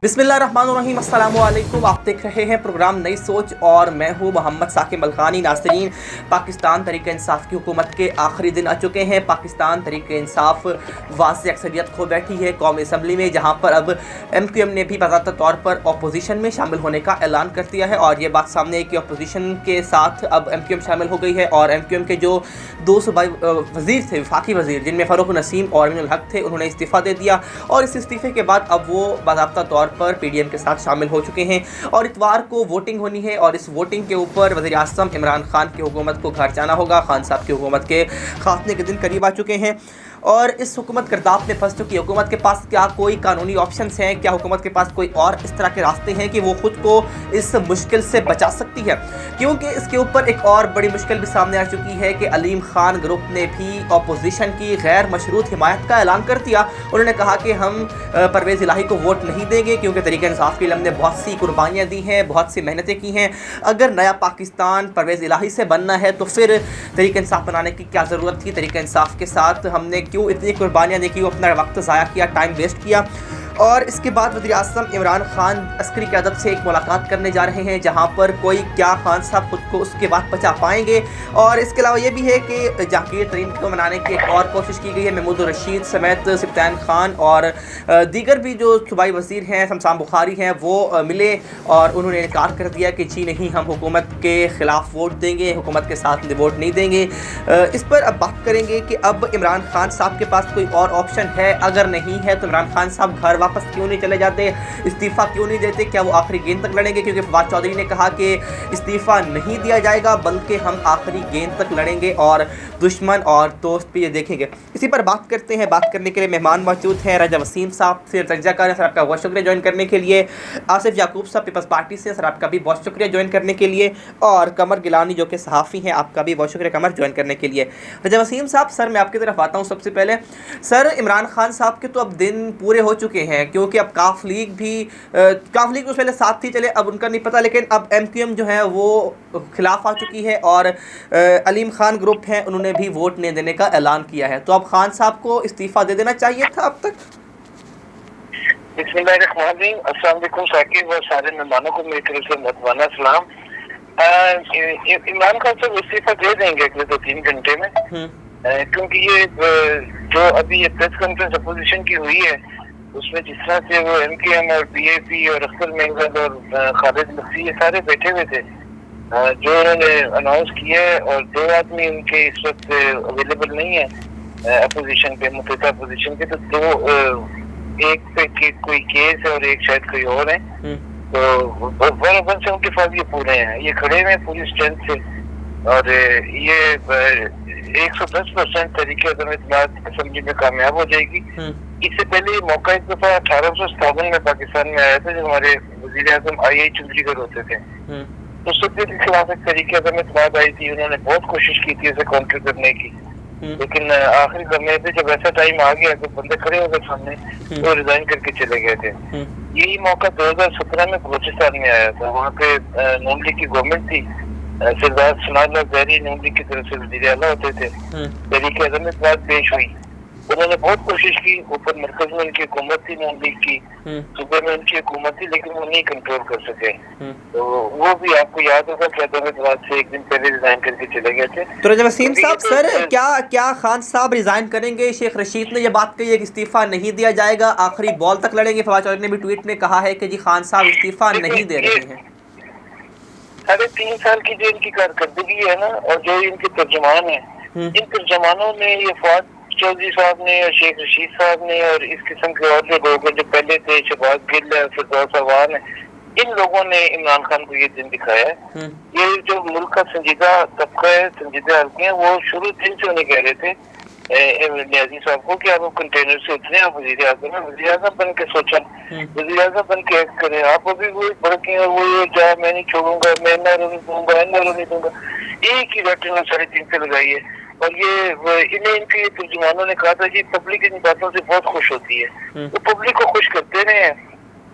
बिस्मिल्लाहिर्रहमानिर्रहीम, अस्सलामु अलैकुम। आप देख रहे हैं प्रोग्राम नई सोच और मैं हूं मोहम्मद साकिब मलखानी। नाज़रीन, पाकिस्तान तहरीक इंसाफ की हुकूमत के आखिरी दिन आ चुके हैं। पाकिस्तान तहरीक इंसाफ वाज़ेह अक्सरियत खो बैठी है कौमी असम्बली में, जहां पर अब MQM ने भी बाज़ाब्ता तौर पर अपोजिशन में शामिल होने का ऐलान कर दिया है। और ये बात सामने है कि अपोजिशन के साथ अब MQM शामिल हो गई है और MQM के जो दो सूबाई वज़ीर थे, वफाकी वज़ीर, जिनमें फ़ारूक नसीम और अमीनुल हक थे, उन्होंने इस्तीफ़ा दे दिया। और इस इस्तीफ़े के बाद अब वो बाज़ाब्ता तौर पर PDM के साथ शामिल हो चुके हैं और इतवार को वोटिंग होनी है। और इस वोटिंग के ऊपर वज़ीर आज़म इमरान खान की हुकूमत को घर जाना होगा। खान साहब की हुकूमत के खात्मे के दिन करीब आ चुके हैं और इस हुकूमत गर्दाब में फंस चुकी है। हुकूमत के पास क्या कोई कानूनी ऑप्शंस हैं? क्या हुकूमत के पास कोई और इस तरह के रास्ते हैं कि वो ख़ुद को इस मुश्किल से बचा सकती है? क्योंकि इसके ऊपर एक और बड़ी मुश्किल भी सामने आ चुकी है कि अलीम खान ग्रुप ने भी अपोजिशन की गैर मशरूत हिमायत का ऐलान कर दिया। उन्होंने कहा कि हम परवेज़ इलाही को वोट नहीं देंगे क्योंकि तहरीक इंसाफ के लिए हमने बहुत सी कुर्बानियाँ दी हैं, बहुत सी मेहनतें की हैं। अगर नया पाकिस्तान परवेज़ इलाही से बनना है तो फिर तहरीक इंसाफ बनाने की क्या ज़रूरत थी? तहरीक इंसाफ के साथ हमने क्यों इतनी कुर्बानियाँ दी, वो अपना वक्त ज़ाया किया, टाइम वेस्ट किया? और इसके बाद वज़ीर आज़म इमरान खान अस्करी क़यादत से एक मुलाकात करने जा रहे हैं, जहां पर कोई क्या खान साहब खुद को उसके बाद बचा पाएंगे। और इसके अलावा ये भी है कि जहांगीर तरीन को मनाने की एक और कोशिश की गई है। महमूद रशीद समेत सिप्तान खान और दीगर भी जो सूबाई वज़ीर हैं, शमशान बुखारी हैं, वो मिले और उन्होंने इनकार कर दिया कि जी नहीं, हम हुकूमत के ख़िलाफ़ वोट देंगे, हुकूमत के साथ वोट नहीं देंगे। इस पर अब बात करेंगे कि अब इमरान खान साहब के पास कोई और ऑप्शन है? अगर नहीं है तो इमरान खान साहब घर वापस क्यों नहीं चले जाते, इस्तीफ़ा क्यों नहीं देते? क्या वो आखिरी गेंद तक लड़ेंगे? क्योंकि फवाद चौधरी ने कहा कि इस्तीफ़ा नहीं दिया जाएगा बल्कि हम आखिरी गेंद तक लड़ेंगे और दुश्मन और दोस्त भी ये देखेंगे। इसी पर बात करते हैं। बात करने के लिए मेहमान मौजूद हैं। रजा वसीम साहब से रजाकार, सर आपका बहुत शुक्रिया ज्वाइन करने के लिए। आसिफ याकूब साहब पीपल्स पार्टी से, सर आपका भी बहुत शुक्रिया ज्वाइन करने के लिए। और कमर गिलानी जो कि सहाफ़ी हैं, आपका भी बहुत शुक्रिया कमर ज्वाइन करने के लिए। रजा वसीम साहब, सर मैं आपकी तरफ आता हूँ। सबसे पहले सर, इमरान खान साहब के तो अब दिन पूरे हो चुके हैं क्योंकि अब काफ लीग तो पहले साथ ही चले, अब उनका नहीं पता, लेकिन अब MQM जो है वो खिलाफ आ चुकी है और अलीम खान ग्रुप है, उन्होंने भी वोट नहीं देने का ऐलान किया है। तो अब खान साहब को इस्तीफ़ा दे देना चाहिए था अब तक। बिस्मिल्लाहिर्रहमानिर्रहीम, अस्सलाम वालेकुम साकिब और सारे मेहमानों को मेरी तरफ से मुतवाना सलाम। इमरान खान साहब इस्तीफा दे देंगे अगले 2-3 घंटे में, क्योंकि ये जो अभी ये प्रेस कॉन्फ्रेंस अपोजिशन की हुई है उसमें जिस तरह से वो MQM और BAP और अख्तर मेंगल और खालिद लस्सी ये सारे बैठे हुए थे, जो उन्होंने अनाउंस किया है, और 2 आदमी उनके इस वक्त अवेलेबल नहीं है अपोजिशन पे, मुतहदा अपोजिशन के, तो 2 एक पे कोई केस है और एक शायद कोई और है, तो बराबर से उनके पास ये पूरे हैं, ये खड़े हुए पूरी स्ट्रेंथ से। और ये 110% तरीके असेंबली में कामयाब हो जाएगी। इससे पहले ये मौका एक दफा 1857 में पाकिस्तान में आया था, जब हमारे वजीर आजम आई चंद्रीगढ़ होते थे, तो सत्य के खिलाफ एक तरीके अदम आई थी। उन्होंने बहुत कोशिश की थी उसे काउंटर करने की, लेकिन आखिरी समय पे जब ऐसा टाइम आ गया तो बंदे खड़े हो गए सामने, तो रिजाइन करके चले गए थे। यही मौका 2017 में बलूचिस्तान में आया था। वहाँ पे नून लीग की गवर्नमेंट थी, सरदार सनाउल्लाह ज़हरी नून लीग की तरफ से वज़ीर आला होते थे। तहरीक अदम इस बात पेश हुई, उन्होंने बहुत कोशिश की, ऊपर मरकज में उनकी हुकूमत थी नून लीग की, सूबे में उनकी हुकूमत थी, लेकिन वो नहीं कंट्रोल कर सके। तो वो भी आपको याद होगा कि अदम इस बात से एक दिन पहले रिजाइन करके चले गए थे। तो रजा वसीम साहब, सर क्या खान साहब रिजाइन करेंगे? शेख रशीद ने यह बात कही है कि इस्तीफा नहीं दिया जाएगा, आखिरी बॉल तक लड़ेंगे। फवाद चौधरी ने भी ट्वीट में कहा है कि जी खान साहब इस्तीफा नहीं दे रहे हैं। 3.5 साल की जो इनकी कारकर्दगी है ना, और जो इनके तर्जुमान है, इन तर्जुमानों ने, ये फवाद चौधरी साहब ने और शेख रशीद साहब ने और इस किस्म के और जो लोग हैं जो पहले थे, शहबाज गिल है, फिरदौस अवान है, इन लोगों ने इमरान खान को ये दिन दिखाया है। ये जो मुल्क का संजीदा तबका है, संजीदा हल्के हैं, वो शुरू दिन से उन्हें कह रहे थे न्याजी साहब को कि आप कंटेनर से उतरे, आप वजीर आजम है, वजीर आजम बन के सोचा, वजीर आजम बन के एक्ट करें। आप अभी वही भड़के हैं, वो जा मैं नहीं छोड़ूंगा, मैं न रोने दूंगा, न रोने दूंगा, एक ही रट 3.5 से लगाई है। और ये इन्हें इनके तर्जुमानों ने कहा था कि पब्लिक इन बातों से बहुत खुश होती है, तो पब्लिक को खुश करते रहे हैं।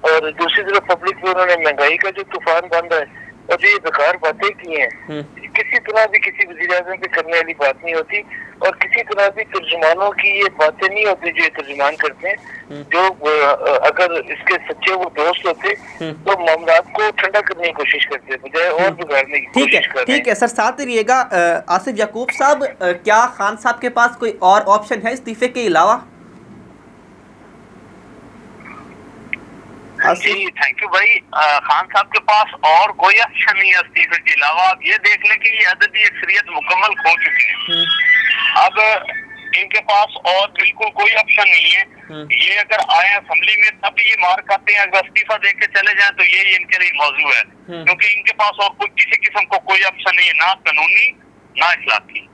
और दूसरी तरफ पब्लिक पे उन्होंने महंगाई का जो तूफान बांधा है, और जो ये बेकार बातें की हैं, किसी तरह भी किसी वज़ीर-ए-आज़म पे करने वाली बात नहीं होती और किसी तरह भी तर्जुमानों की ये बातें नहीं होती जो ये तर्जुमान करते हैं। जो अगर इसके सच्चे वो दोस्त होते तो मामलात को ठंडा करने की कोशिश करते बजाय और बिगाड़ने की कोशिश कर रहे हैं। ठीक है सर, साथ ही रहिएगा। आसिफ याकूब साहब, क्या खान साहब के पास कोई और ऑप्शन है इस्तीफे के अलावा? जी थैंक यू भाई। खान साहब के पास और कोई ऑप्शन नहीं है इस्तीफे के अलावा। आप ये देख लें कि ये अददी अक्सरियत मुकम्मल खो चुके हैं। अब इनके पास और बिल्कुल कोई ऑप्शन नहीं है। ये अगर आए असेंबली में तब ये मार खाते हैं, अगर इस्तीफा दे के चले जाएं तो ये इनके लिए मौजू है, क्योंकि इनके पास और कोई किसी किस्म को कोई ऑप्शन नहीं है, ना कानूनी ना इखलाकी।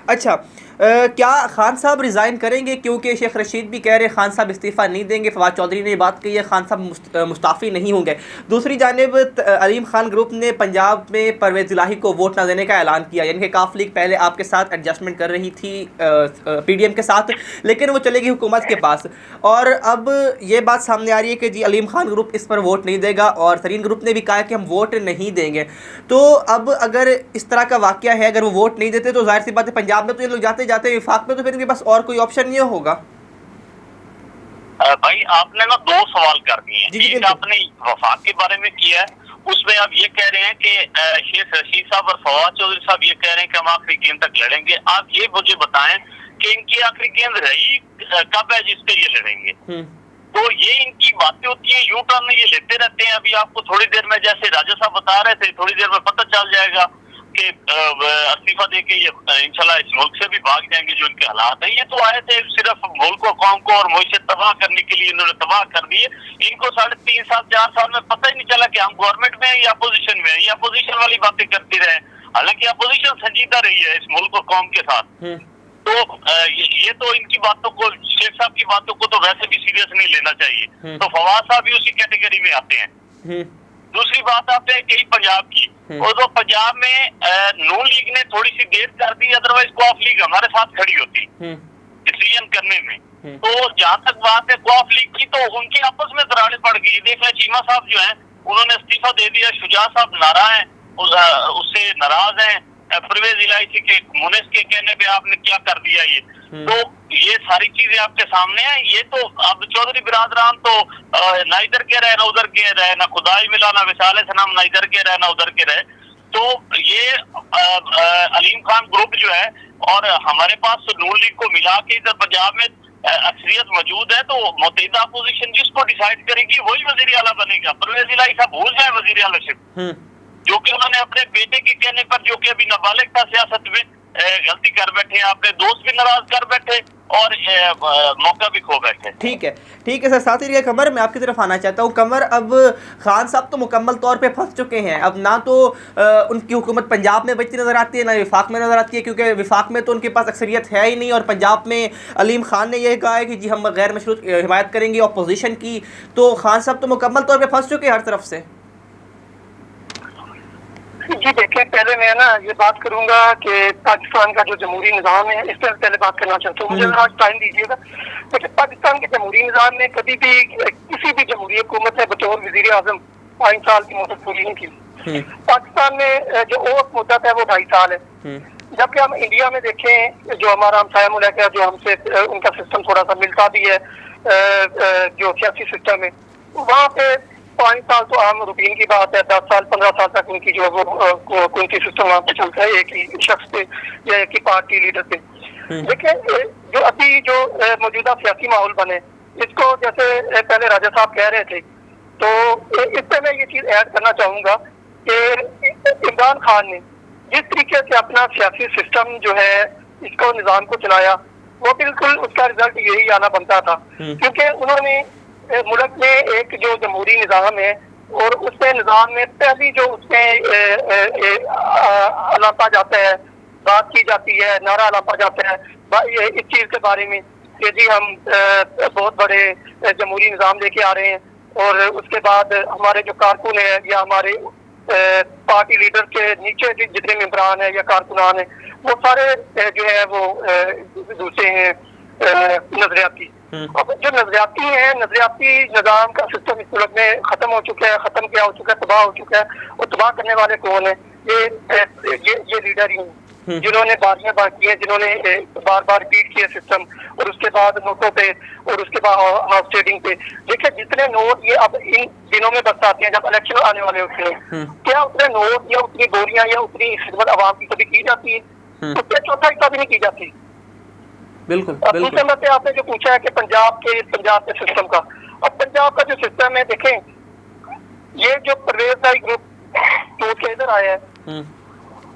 अच्छा, क्या खान साहब रिज़ाइन करेंगे? क्योंकि शेख रशीद भी कह रहे खान साहब इस्तीफ़ा नहीं देंगे, फवाद चौधरी ने बात कही है खान साहब मुस्ताफ़ी नहीं होंगे। दूसरी जानिब अलीम खान ग्रुप ने पंजाब में परवेज़ इलाही को वोट ना देने का ऐलान किया, यानी कि काफ लीग पहले आपके साथ एडजस्टमेंट कर रही थी PDM के साथ, लेकिन वो चलेगी हुकूमत के पास। और अब ये बात सामने आ रही है कि जी अलीम खान ग्रुप इस पर वोट नहीं देगा और तरीन ग्रुप ने भी कहा कि हम वोट नहीं देंगे। तो अब अगर इस तरह का वाक़या है, अगर वो वोट नहीं देते तो जाहिर सी बात है पंजाब में तो ये लोग जाते जाते विफाक में तो फिर इनके पास और कोई ऑप्शन नहीं होगा। भाई आपने ना दो सवाल कर दिए हैं। एक आपने वफाक के बारे में किया है, उसमें आप ये कह रहे हैं कि शेख रशीद साहब और फवाद चौधरी साहब ये कह रहे हैं कि हम आखिरी गेंद तक लड़ेंगे। आप ये मुझे बताएं कि इनकी आखिरी गेंद रही कब है जिसपे ये लड़ेंगे? तो ये इनकी बातें होती है, यू टर्न ये लेते रहते हैं। अभी आपको थोड़ी देर में, जैसे राजा साहब बता रहे थे, थोड़ी देर में पता चल जाएगा कि इस्तीफा देके ये इंशाल्लाह इस मुल्क से भी भाग जाएंगे जो इनके हालात हैं। ये तो आए थे सिर्फ मुल्क को, कौम को और मुझसे तबाह करने के लिए, इन्होंने तबाह कर दिए। इनको 3.5 साल 4 साल में पता ही नहीं चला कि हम गवर्नमेंट में हैं या अपोजिशन में हैं, या अपोजिशन वाली बातें करते रहे। हालांकि अपोजिशन संजीदा रही है इस मुल्क और कौम के साथ। तो ये तो इनकी बातों को, शेख साहब की बातों को तो वैसे भी सीरियस नहीं लेना चाहिए। तो फवाद साहब भी उसी कैटेगरी में आते हैं। दूसरी बात आते हैं कई पंजाब की, और तो पंजाब में नून लीग ने थोड़ी सी देर कर दी, अदरवाइज कॉफ लीग हमारे साथ खड़ी होती डिसीजन करने में। तो जहाँ तक बात है कॉफ लीग की, तो उनकी आपस में दरारें पड़ गई। देख लें चीमा साहब जो है उन्होंने इस्तीफा दे दिया, शुजा साहब नारा है, उससे नाराज है। परवेज इलाही के मुनिस के कहने पे आपने क्या कर दिया ये। तो ये सारी चीजें आपके सामने है। ये तो अब चौधरी बिरादरान तो ना इधर के रहे ना उधर के रहे, ना खुदाई मिला ना विशाल सनम, ना इधर के रहे ना उधर के रहे। तो ये अलीम खान ग्रुप जो है और हमारे पास नून लीग को मिला के इधर पंजाब में अक्सरियत मौजूद है, तो मुत्तहिदा अपोजिशन जिसको डिसाइड करेगी वही वजीर आला बनेगा। परवेज इलाही साहब भूल जाए वजीर आलाशिप, जो कि उन्होंने अपने बेटे के कहने पर, जो कि अभी नाबालिग था सियासत में, गलती कर बैठे, अपने दोस्त भी नाराज कर बैठे और मौका भी खो बैठे। ठीक है सर। साथ ही कमर, मैं आपकी तरफ आना चाहता हूँ। कमर, अब खान साहब तो मुकम्मल तौर पे फंस चुके हैं। अब ना तो उनकी हुकूमत पंजाब में बचती नज़र आती है, ना विफाक में नज़र आती है, क्योंकि विफाक में तो उनके पास अक्सरियत है ही नहीं, और पंजाब में अलीम खान ने यह कहा है कि जी हम गैर मशरूत हिमायत करेंगे अपोजिशन की। तो खान साहब तो मुकम्मल तौर पर फंस चुके हैं हर तरफ से। जी देखिए, पहले मैं ना ये बात करूंगा कि पाकिस्तान का जो जमहूरी निज़ाम है, इस पर पहले बात करना चाहता हूँ। मुझे आज टाइम दीजिएगा। देखिए, पाकिस्तान के जमहूरी निज़ाम में कभी भी किसी भी जमहूरी हुकूमत ने बतौर वज़ीर आज़म 5 साल की मुद्दत पूरी नहीं की। पाकिस्तान में जो औसत मुद्दत है वो 2.5 साल है। जबकि हम इंडिया में देखें, जो हमारा हमसाया मुल्क है, जो हमसे उनका सिस्टम थोड़ा सा मिलता भी है, जो सियासी सिस्टम है, वहाँ पे 5 साल तो आम रूटीन की बात है। 10 साल 15 साल तक उनकी जो वो उनकी सिस्टम वहाँ पे चलता है, एक ही शख्स पे या एक ही पार्टी लीडर पे। देखिए, जो अभी जो मौजूदा सियासी माहौल बने, इसको जैसे पहले राजा साहब कह रहे थे, तो इस पे मैं ये चीज ऐड करना चाहूंगा कि इमरान खान ने जिस तरीके से अपना सियासी सिस्टम जो है, इसको निज़ाम को चलाया, वो बिल्कुल उसका रिजल्ट यही आना बनता था। क्योंकि उन्होंने मुल्क में एक जो जमहूरी निज़ाम है, और उसमें निज़ाम में पहली जो उसमें अलापा जाता है, बात की जाती है, नारा अलापा जाता है इस चीज़ के बारे में कि जी हम बहुत बड़े जमहूरी निज़ाम लेके आ रहे हैं। और उसके बाद हमारे जो कारकुन है या हमारे पार्टी लीडर के नीचे जितने मेंबरान है या कारकुनान है, वो सारे जो है वो दूसरे हैं नजरियाती। अब जो नजरियाती है, नजरियाती निजाम का सिस्टम इस मुल्क में खत्म हो चुका है, खत्म क्या हो चुका है, तबाह हो चुका है। और तबाह करने वाले कौन है? ये लीडर ही हैं जिन्होंने बारियां बांटी हैं, जिन्होंने बार बार रिपीट किए सिस्टम, और उसके बाद नोटों पे और उसके बाद हाउस ट्रेडिंग पे। देखिए जितने नोट ये अब इन दिनों में बरसाते हैं, जब इलेक्शन आने वाले होते हैं, क्या उतने नोट या उतनी बोरियां या उतनी खिदमत आवाम की कभी की जाती है? उससे चौथा हिस्सा भी नहीं की जाती। बिल्कुल दूसरे मत आपने जो पूछा है कि पंजाब के सिस्टम का, अब पंजाब का जो सिस्टम है, देखें ये जो परवेज भाई ग्रुप तो के इधर आया है,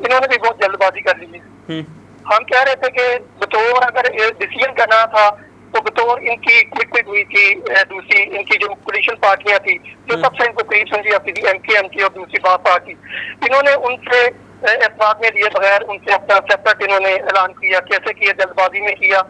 इन्होंने भी बहुत जल्दबाजी कर ली है। हम कह रहे थे कि बतौर अगर डिसीजन करना था तो बतौर इनकी क्विक हुई थी, दूसरी इनकी जो पोलिटिशियन पार्टियां थी जो सबसे इनको करीब समझी जाती थी, एमकेएम की और दूसरी बात पार्टी, इन्होंने उनसे एतमाद में लिए बगैर उनसे अपना सेपरेट इन्होंने ऐलान किया। कैसे किया? जल्दबाजी में किया,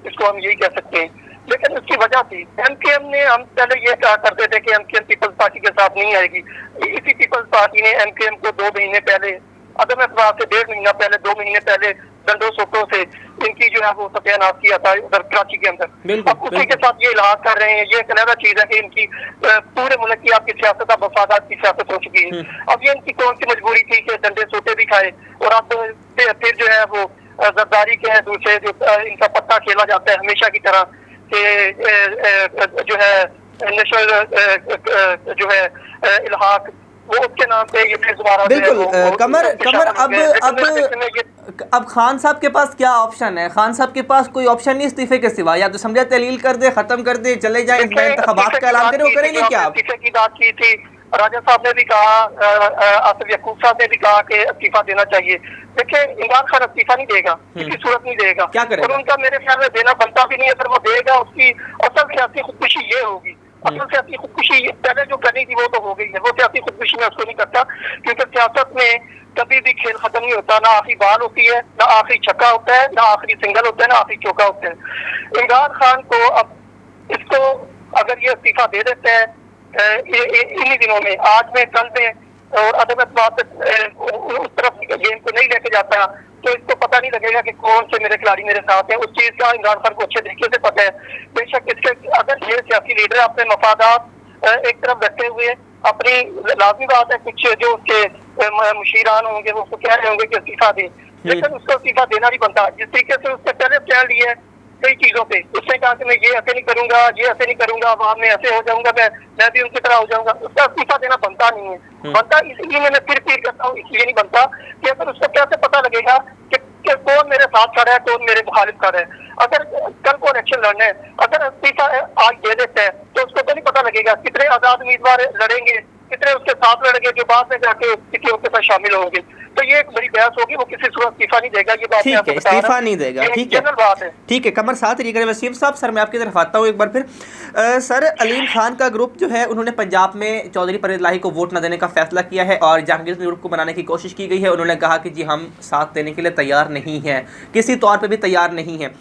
इसको हम यही कह सकते हैं। लेकिन उसकी वजह थी एमकेएम ने, हम पहले ये कहा करते थे कि एमकेएम पीपल्स पार्टी के साथ नहीं आएगी। इसी पीपल्स पार्टी ने एमकेएम को 2 महीने पहले, अदम एतबार से 1.5 महीना पहले, 2 महीने पहले डंडो सोटो से इनकी जो है वो सत्यानाश किया था उधर कराची के अंदर। अब उसी के साथ ये इलाज कर रहे हैं। ये एक अलग चीज है कि इनकी पूरे मुल्क की आपकी सियासत अब वफादार की सियासत हो चुकी है। अब ये इनकी कौन सी मजबूरी थी कि डंडे सोटे भी खाए, और अब फिर जो है वो जरदारी के दूसरे जो इनका पत्ता खेला जाता है हमेशा की तरह कि जो है नेशनल जो है इल्हाक, वो उसके नाम पे ये फिर दोबारा। बिल्कुल कमर अब खान साहब के पास क्या ऑप्शन है? खान साहब के पास कोई ऑप्शन नहीं इस्तीफे के सिवा, या तो समझा तहलील कर दे, खत्म कर दे, चले जाए, इंतखाबात का ऐलान करे, वो करेंगे क्या? इस्तीफे की बात की थी, राजा साहब ने भी कहा, आसिफ यकूब साहब ने भी कहा कि इस्तीफा देना चाहिए। देखिए इमरान खान इस्तीफा नहीं देगा, किसी सूरत नहीं देगा, क्या करेगा? और उनका मेरे ख्याल में देना बनता भी नहीं है। अगर वो देगा उसकी असल सियासी खुदकुशी ये होगी। असल सियासी खुदकुशी पहले जो करनी थी वो तो हो गई है, वो सियासी खुदकुशी में उसको नहीं करता, क्योंकि सियासत में कभी भी खेल खत्म नहीं होता। ना आखिरी बाल होती है, ना आखिरी छक्का होता है, ना आखिरी सिंगल होता है, ना आखिरी चौका होता है। इमरान खान को अब इसको अगर ये इस्तीफा दे देते हैं इन्हीं दिनों में, आज में, कल में, और अदम बात उस तरफ गेम को नहीं लेके जाता, तो इसको पता नहीं लगेगा कि कौन से मेरे खिलाड़ी मेरे साथ हैं। उस चीज का इमरान खान को अच्छे तरीके से पता है। बेशक इसके अगर ये सियासी लीडर अपने मफादात एक तरफ रखते हुए अपनी, लाजमी बात है कुछ जो उसके मुशीरान होंगे वो उसको कह रहे होंगे कि इस्तीफा दें, लेकिन उसको इस्तीफा देना नहीं बनता। जिस तरीके से उसने पहले प्लान लिया है कई चीजों पे, उसने कहा कि मैं ये ऐसे नहीं करूंगा, ये ऐसे नहीं करूंगा, वहां में ऐसे हो जाऊंगा, मैं भी उनकी तरह हो जाऊंगा, उसका इस्तीफा देना बनता नहीं है। बनता इसलिए मैं फिर करता हूँ, इसलिए नहीं बनता कि अगर उसको कैसे पता लगेगा कि कौन मेरे साथ खड़ा है, कौन मेरे मुखालिफ खड़ा है। अगर कल को इलेक्शन लड़ना है, अगर इस्तीफा आज दे देते हैं तो उसको तो नहीं पता लगेगा कितने आजाद उम्मीदवार लड़ेंगे, कितने उसके साथ लड़ेंगे जो बाद में जाके किसी और के साथ शामिल होंगे। तो ये एक बड़ी बहस होगी, वो किसी सूरत इस्तीफा नहीं देगा। ये बात ठीक है, इस्तीफा नहीं देगा, ठीक है, बात है। ठीक है कमर साथ तरीके वसीम साहब, सर मैं आपकी तरफ आता हूँ एक बार फिर। सर अलीम खान का ग्रुप जो है उन्होंने पंजाब में चौधरी परवेज इलाही को वोट न देने का फैसला किया है और जहांगीर ग्रुप को बनाने की कोशिश की गई है। उन्होंने कहा कि जी हम साथ देने के लिए तैयार नहीं हैं, किसी तौर पर भी तैयार नहीं हैं।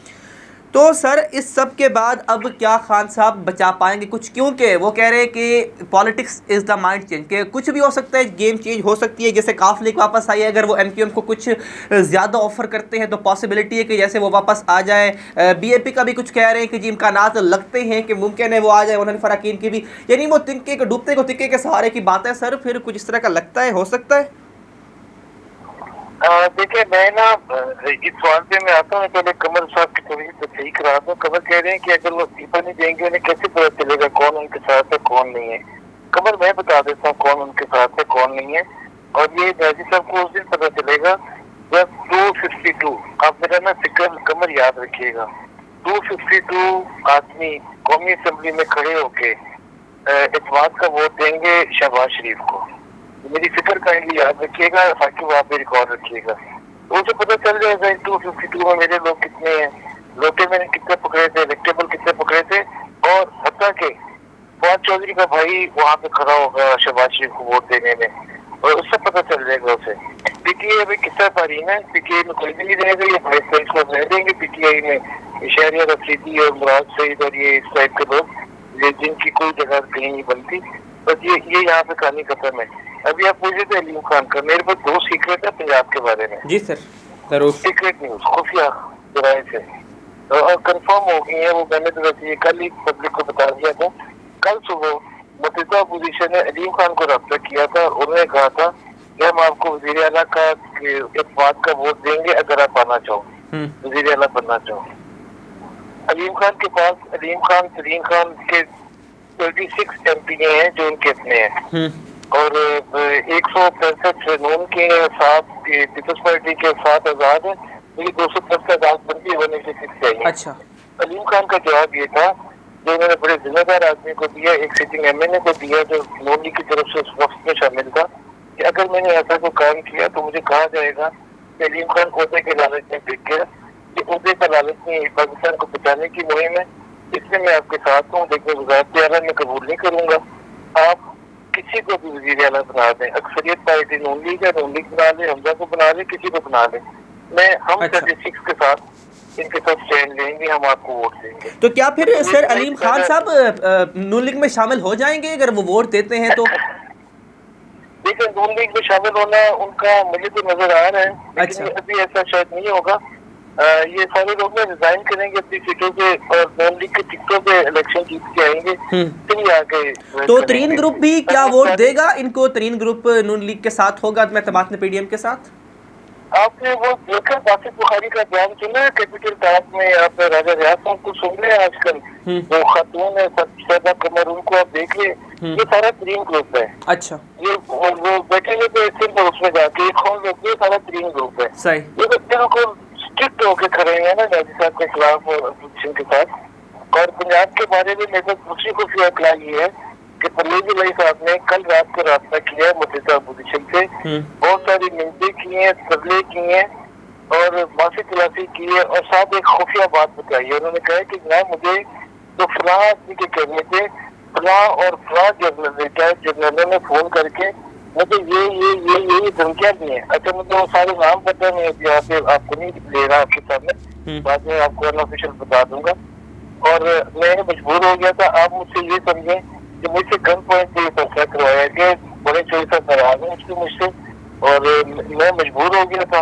तो सर इस सब के बाद अब क्या खान साहब बचा पाएंगे कुछ? क्योंकि वो कह रहे हैं कि politics is the mind change, कि कुछ भी हो सकता है, गेम चेंज हो सकती है। जैसे काफ लीग वापस आई है, अगर वो एमक्यूएम को कुछ ज़्यादा ऑफर करते हैं तो पॉसिबिलिटी है कि जैसे वो वापस आ जाए। बीएपी का भी कुछ कह रहे हैं कि जी इम्कानात लगते हैं कि मुमकिन है वो आ जाए। उन्होंने फराकीन की भी, यानी वो तिनके को डूबते को तिक्के के सहारे की बात है। सर फिर कुछ इस तरह का लगता है, हो सकता है? देखिए मैं ना इस सवाल पे मैं आता हूँ, पहले कमर साहब की थोड़ी सी सही करा दूं। कमर कह रहे हैं कि अगर वो इस्तीफा नहीं देंगे उन्हें कैसे पता चलेगा कौन उनके साथ है कौन नहीं है। कमर मैं बता देता हूँ कौन उनके साथ है कौन नहीं है, और ये जाजी साहब को उस दिन पता चलेगा जब 252, आप मेरा ना फिक्र कमर याद रखिएगा, 252 आदमी कौमी असम्बली में खड़े होके इत्तेफाक का वोट देंगे शहबाज शरीफ को। मेरी फिक्र काइंडली याद रखिएगा, ताकि वो आप भी रिकॉर्ड रखिएगा। उसे पता चल जाएगा 252 में मेरे लोग कितने हैं, लोटे मैंने कितने पकड़े थे, इलेक्टेबल कितने पकड़े थे, और हत्ता के फवाद चौधरी का भाई वहाँ पे खड़ा होगा शहबाज शरीफ को वोट देने में, और उससे पता चल जाएगा उसे। पीटीआई अभी किस्सा पारी है, पीटीआई में कोई भी नहीं रहेगा, ये भाई तेईस को रह देंगे पीटीआई में, शहरिया रफीदी और मुराद सईद और ये इस टाइप के लोग जिनकी कोई जगह कहीं नहीं बनती। बस ये यहाँ पे कहानी खत्म है। अभी आप पूछे थे अलीम खान का, मेरे पास 2 सीक्रेट है पंजाब के बारे में। जी सर जरूर। सीक्रेट न्यूज खुफिया जराये से और कंफर्म हो गई है वो। मैंने तो वैसे ये कल ही पब्लिक को बता दिया था। कल सुबह मुतहिदा अपोजिशन ने अलीम खान को रब्ता किया था। उन्होंने कहा था कि हम आपको वज़ीर आला का इत्तेफाक का वोट देंगे अगर आप आना चाहो, वज़ीर आला बनना चाहो। अलीम खान के पास अलीम खान सलीम खान के 36 MP हैं जो उनके अपने हैं, और 165 नून के 7 पीपल्स पार्टी के 7 आजाद है, 210 का आजाद बनती 186 चाहिए। अच्छा। अलीम खान का जवाब ये था जो उन्होंने बड़े जिम्मेदार आदमी को दिया, एक सिटिंग MNA को दिया जो नून लीग की तरफ से उस वक्त में शामिल था, कि अगर मैंने ऐसा कोई काम किया तो मुझे कहा जाएगा कि अलीम खान ओहदे के लालच में बिक गया, कि ओहदे का लालच में पाकिस्तान को बचाने की मुहिम है, इसमें मैं आपके साथ हूँ, लेकिन वज़ारत आला मैं कबूल नहीं करूंगा। आप किसी को भी वज़ीर आला बना दें, अक्सरियत पार्टी नून लीग है, नून लीग बना ले, हमजा को बना ले, किसी को बना ले, मैं हम 36 के साथ इनके साथ स्टैंड लेंगे, हम आपको वोट देंगे। तो क्या फिर सर अलीम खान साहब नून लीग में शामिल हो जाएंगे अगर वो वोट देते हैं तो? देखिए नून लीग में शामिल होना उनका मुझे तो नजर आ रहा है, लेकिन अभी ऐसा शायद नहीं होगा। ये सारे लोग ना रिजाइन करेंगे अपनी सीटों पे और नून लीग की टिकटों पे इलेक्शन जीत के आएंगे, फिर आगे। तो तरीन ग्रुप भी क्या वोट देगा इनको? तरीन ग्रुप नून लीग के साथ होगा में PDM के साथ? आपने वो देखा बासित बुखारी का बयान सुना है कैपिटल टॉक में? आप राजा रियाज साहब को सुन रहे हैं आजकल, वो खातून है सैदा कमर, उनको आप देख ले, ये सारा तरीन ग्रुप है। अच्छा। ये वो बैठेंगे तो सिर्फ उसमें जाके खोल देते हैं, सारा तरीन ग्रुप है। सही। ये तो बिल्कुल स्ट्रिक्ट होके खड़े हैं ना गाजी साहब के खिलाफ और अपोजिशन के साथ। और पंजाब के बारे में मेरे को दूसरी खुफिया इत्तला ये है कि परवेज इलाही साहब ने कल रात को राब्ता किया है मुतहिदा अपोजिशन से, बहुत सारी मिन्नतें की हैं, तरले किए हैं और माफी तलाशी की है, और साथ एक खुफिया बात बताई है। उन्होंने कहा कि ना मुझे तो फलां आदमी के कहने पे फलां और फलां जर्नलों ने फोन करके मुझे ये धमकियां दी हैं। अच्छा मुझे वो सारे नाम पता है, मैं यहाँ पे आपको नहीं ले रहा आपके सामने, बाद में आपको अनऑफिशियल बता दूंगा। और मैं मजबूर हो गया था, आप मुझसे ये समझें कि मुझसे गन पॉइंट पे फैसला करवाया गया, बड़े चोरी साहब नाराज हैं उसके मुझसे, और मैं मजबूर हो गया था।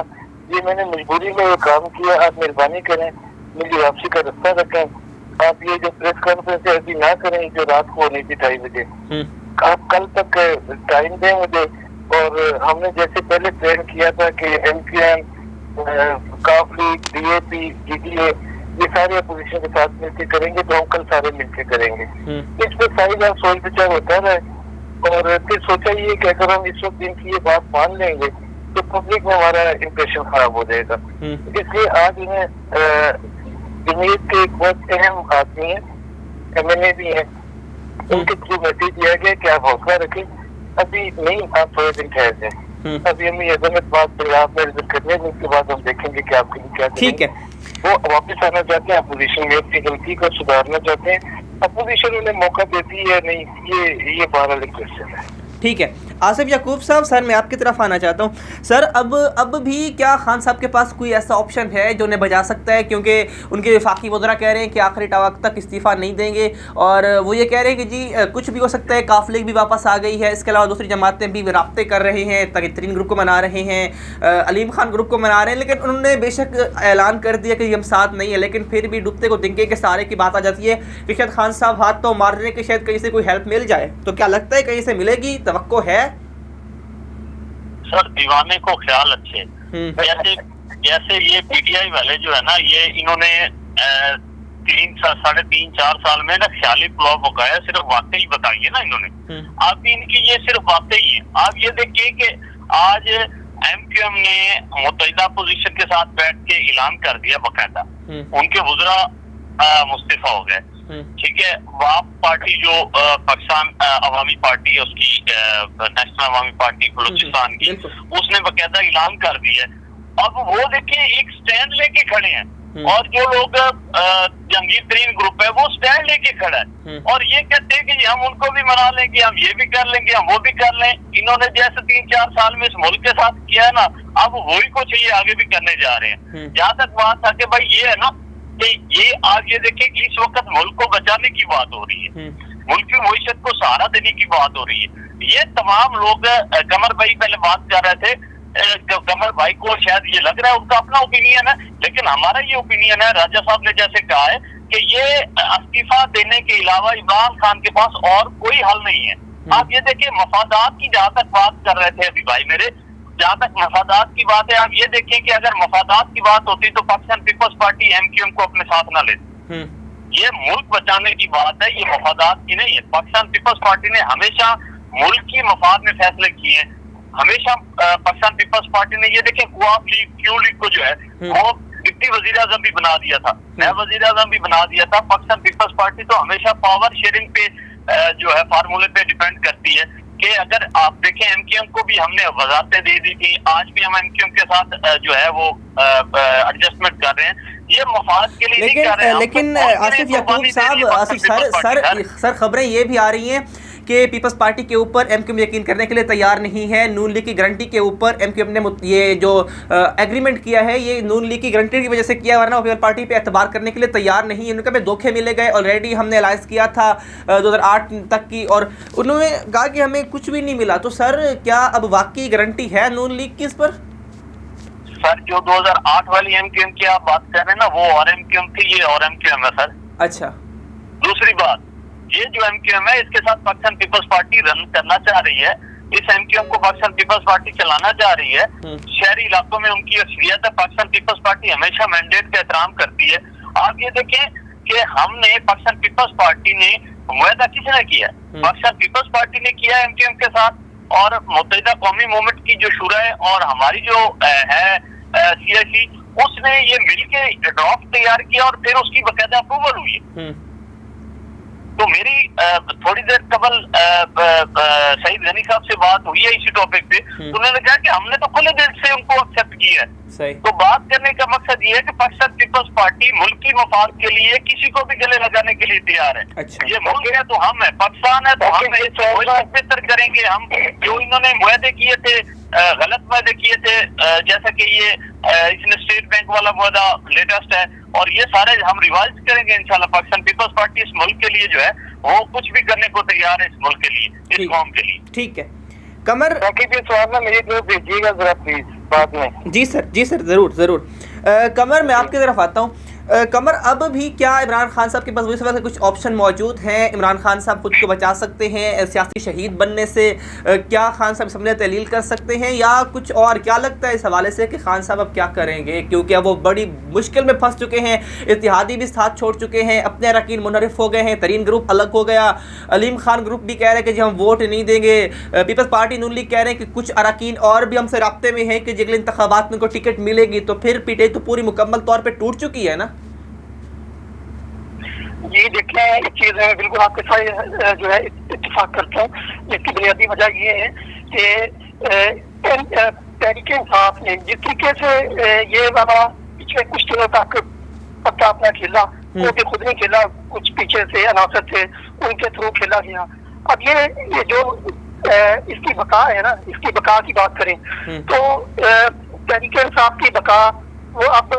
ये मैंने मजबूरी में ये काम किया, आप मेहरबानी करें मेरी वापसी का रास्ता रखें। आप ये जो प्रेस कॉन्फ्रेंस है अभी ना करें जो रात को होनी थी 2:30 बजे, आप कल तक टाइम दें मुझे। और हमने जैसे पहले प्लान किया था कि MQM, काफी, DAP, GDA ये सारे अपोजिशन के साथ मिलकर करेंगे, तो हम कल सारे मिलकर करेंगे। इसमें सारी बात सोच विचार होता है, और फिर सोचा ये कि अगर हम इस वक्त इनकी ये बात मान लेंगे तो पब्लिक में हमारा इम्प्रेशन खराब हो जाएगा। इसलिए आज इन्हें जमीयत के एक बहुत अहम आदमी है, MNA भी है, उनके थ्रू मैसेज दिया गया कि आप हौसला रखें, अभी नहीं आप थोड़े दिन ठहर जाए, अभी हम ये अजमत बात पंजाब में रिजल्ट करने हैं, उसके बाद हम देखेंगे कि आपके लिए क्या ठीक है। वो वापस आना चाहते हैं अपोजिशन में, अपनी गलती को सुधारना चाहते हैं, अपोजिशन उन्हें मौका देती है नहीं, ये बहरहाल एक क्वेश्चन है। ठीक है। आसिफ याकूब साहब, सर मैं आपकी तरफ आना चाहता हूँ। सर अब भी क्या खान साहब के पास कोई ऐसा ऑप्शन है जो उन्हें बचा सकता है? क्योंकि उनके वफाकी वज़रा कह रहे हैं कि आखिरी वक्त तक इस्तीफ़ा नहीं देंगे, और वो ये कह रहे हैं कि जी कुछ भी हो सकता है, काफ लीग भी वापस आ गई है, इसके अलावा दूसरी जमातें भी राब्ते कर रहे हैं, तरीन ग्रुप को मना रहे हैं, अलीम खान ग्रुप को मना रहे हैं, लेकिन उन्होंने बेशक ऐलान कर दिया कि हम साथ नहीं है, लेकिन फिर भी डूबते को दिंके के सहारे की बात आ जाती है कि शायद खान साहब हाथ तो मार रहे हैं कि शायद कहीं से कोई हेल्प मिल जाए। तो क्या लगता है कहीं से मिलेगी? तवक्को है? सर दीवाने को ख्याल अच्छे, जैसे ये PTI वाले जो है ना, ये इन्होंने 3-4 साल में ना ख्याली पुलाव पकाया, सिर्फ बातें ही बताई है ना इन्होंने। अब इनकी ये सिर्फ बातें ही है। आप ये देखिए कि आज MQM ने मुत्तहिदा अपोजिशन के साथ बैठ के ऐलान कर दिया बाकायदा, उनके वज़रा मुस्तफा हो गए। ठीक है, वाप पार्टी जो पाकिस्तान अवामी पार्टी है, उसकी नेशनल अवामी पार्टी बलूचिस्तान की, उसने बाकायदा ऐलान कर दिया। अब वो देखिए एक स्टैंड लेके खड़े हैं, और जो लोग जंगीर तरीन ग्रुप है वो स्टैंड लेके खड़ा है, और ये कहते हैं कि हम उनको भी मना लेंगे, हम ये भी कर लेंगे, हम वो भी कर लें। इन्होंने जैसे 3-4 साल में इस मुल्क के साथ किया है ना, अब वही कुछ ये आगे भी करने जा रहे हैं। जहाँ तक बात था कि भाई ये है ना कि ये आज ये देखे कि इस वक्त मुल्क को बचाने की बात हो रही है, मुल्क की मईशत को सहारा देने की बात हो रही है। ये तमाम लोग, कमर भाई पहले बात कर रहे थे कमर भाई को शायद ये लग रहा है उनका अपना ओपिनियन है, लेकिन हमारा ये ओपिनियन है, राजा साहब ने जैसे कहा है कि ये इस्तीफा देने के अलावा इमरान खान के पास और कोई हल नहीं है। आप ये देखिए मफादात की जहां तक बात कर रहे थे अभी भाई मेरे, जहां तक मफादात की बात है, आप ये देखें कि अगर मफादात की बात होती तो पाकिस्तान पीपल्स पार्टी एमक्यूएम को अपने साथ न लेती। ये मुल्क बचाने की बात है, ये मफादात की नहीं है। पाकिस्तान पीपल्स पार्टी ने हमेशा मुल्क की मफाद में फैसले किए हैं, हमेशा पाकिस्तान पीपल्स पार्टी ने ये देखें क्वाप लीग, क्यू लीग को जो है वो डिप्टी वजीर आजम भी बना दिया था, नया वजीर आजम भी बना दिया था। पाकिस्तान पीपल्स पार्टी तो हमेशा पावर शेयरिंग पे जो है फार्मूले पे डिपेंड करती है कि अगर आप देखें एमक्यूएम को भी हमने वजारतें दे दी थी, आज भी हम एमक्यूएम के साथ जो है वो एडजस्टमेंट कर रहे हैं, ये मफाद के लिए नहीं कर रहे हैं। लेकिन आसिफ याकूब साहब, आसिफ सर खबरें ये भी आ रही हैं कि पीपल्स पार्टी के ऊपर एमक्यूएम यकीन करने के लिए तैयार नहीं है। नून लीग की गारंटी के ऊपर एमक्यूएम ने ये जो एग्रीमेंट किया है ये नून लीग की गारंटी की वजह से किया, वरना पीपल्स पार्टी पे एतबार करने के लिए तैयार नहीं है। उनके पे धोखे मिले गए, ऑलरेडी हमने अलायंस किया था 2008 तक की, और उन्होंने कहा कि हमें कुछ भी नहीं मिला। तो सर क्या अब वाकई गारंटी है नून लीग की इस पर? सर जो 2008 वाली एमक्यूएम की आप बात कर रहे हैं ना, वो और एमक्यूएम थी, ये और एमक्यूएम है सर। अच्छा, दूसरी बात, ये जो एमक्यूएम है इसके साथ पाकिस्तान पीपल्स पार्टी रन करना चाह रही है, इस एमक्यूएम को पाकिस्तान पीपल्स पार्टी चलाना चाह रही है। शहरी इलाकों में उनकी अक्सरियत है, पाकिस्तान पीपल्स पार्टी हमेशा मैंडेट का एहतराम करती है। आप ये देखें कि हमने पाकिस्तान पीपल्स पार्टी ने मुआहदा किसने किया? पाकिस्तान पीपल्स पार्टी ने किया एमक्यूएम के साथ, और मुत्तहिदा कौमी मूवमेंट की जो शुरा है और हमारी जो है सीआईसी, उसने ये मिलके ड्राफ्ट तैयार किया और फिर उसकी बाकायदा अप्रूवल हुई है। तो मेरी थोड़ी देर कबल सईद गनी साहब से बात हुई है इसी टॉपिक पे, तो उन्होंने कहा कि हमने तो खुले दिल से उनको एक्सेप्ट किया है। तो बात करने का मकसद ये है कि पाकिस्तान पीपल्स पार्टी मुल्क की मफाद के लिए किसी को भी गले लगाने के लिए तैयार है। अच्छा। ये मुल्क है तो हम है, पाकिस्तान है तो हम बेहतर करेंगे। हम जो इन्होंने मुआहदे किए थे, गलत मुआहदे किए थे, जैसा कि ये इसने स्टेट बैंक वाला मुआहदा लेटेस्ट है, और ये सारे हम रिवाइज करेंगे इंशाल्लाह। पाकिस्तान पीपल्स पार्टी इस मुल्क के लिए जो है वो कुछ भी करने को तैयार है, इस मुल्क के लिए, इस कौम के लिए। ठीक है कमर, बाकी भी सवाल ना मेरी तरफ भेजिएगा जरा प्लीज बाद में। जी सर जरूर। कमर मैं आपकी तरफ आता हूँ। कमर, अब भी क्या इमरान खान साहब के पास इस वजह से कुछ ऑप्शन मौजूद हैं? इमरान खान साहब खुद को बचा सकते हैं सियासी शहीद बनने से? क्या खान साहब इसमें तहलील कर सकते हैं या कुछ और? क्या लगता है इस हवाले से कि खान साहब अब क्या करेंगे, क्योंकि अब वो बड़ी मुश्किल में फंस चुके हैं, इत्तेहादी भी साथ छोड़ चुके हैं, अपने अरकान मुनहरिफ हो गए हैं, तरीन ग्रुप अलग हो गया, अलीम खान ग्रुप भी कह रहे हैं कि जी हम वोट नहीं देंगे, पीपल्स पार्टी नून लीग कह रहे हैं कि कुछ अरकान और भी हमसे राब्ते में है कि अगले इंतखाबात में उनको टिकट मिलेगी, तो फिर पीटीआई तो पूरी मुकम्मल तौर पर टूट चुकी है ना? जी देखिए, इस चीज में बिल्कुल आपके साथ जो है इत्तेफाक करता हूँ। इसकी बुनियादी वजह ये है कि तहरीक इंसाफ ने जिस तरीके से ये वाला पिछले कुछ दिनों तक पक्का अपना खेला, वो भी खुद नहीं खेला, कुछ पीछे से अनासर थे उनके थ्रू खेला गया। अब ये जो इसकी बका है ना, इसकी बका की बात करें तो तहरीक इंसाफ की बका वो अब